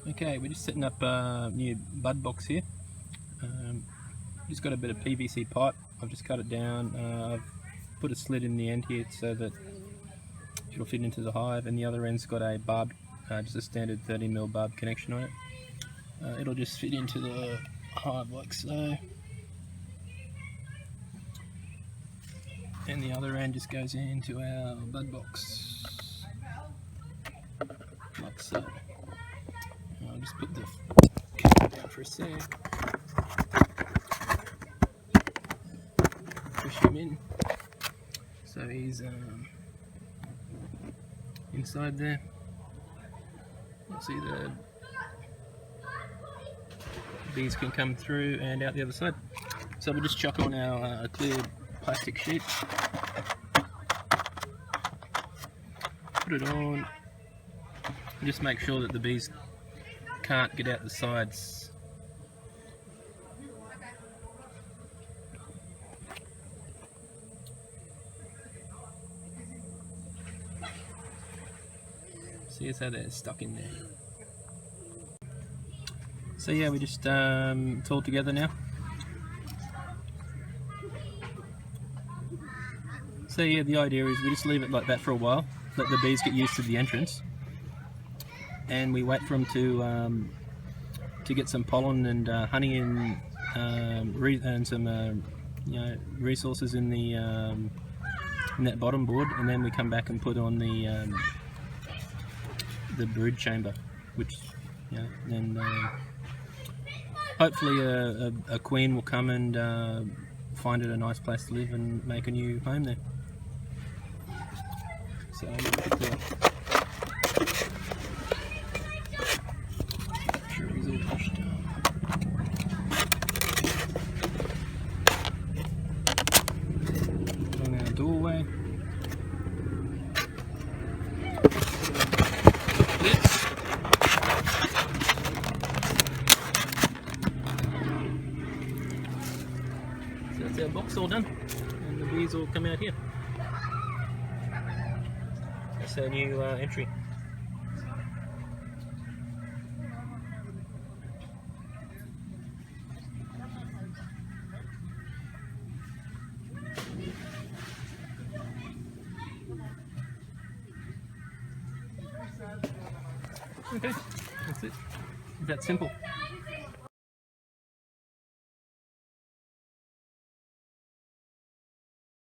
Okay, we're just setting up a new bud box here. Just got a bit of PVC pipe. I've just cut it down. I've put a slit in the end here so that it'll fit into the hive, and the other end's got a barb, just a standard 30mm barb connection on it. It'll just fit into the hive like so, and the other end just goes into our bud box like so. I'll just put the cap down for a sec. Push him in. So he's inside there. You see the bees can come through and out the other side. So we'll just chuck on our clear plastic sheet. Put it on. And just make sure that the bees can't get out the sides. See how they're stuck in there. So yeah, we just it's all together now. So yeah, the idea is we just leave it like that for a while, let the bees get used to the entrance, and we wait for them to get some pollen and honey and some resources in the in that bottom board, and then we come back and put on the brood chamber, which then hopefully a queen will come and find it a nice place to live and make a new home there. So I'm going to put the sure he's all pushed on our doorway. So that's our box all done, and the bees all come out here. That's our new entry. Okay, that's it. It's that simple.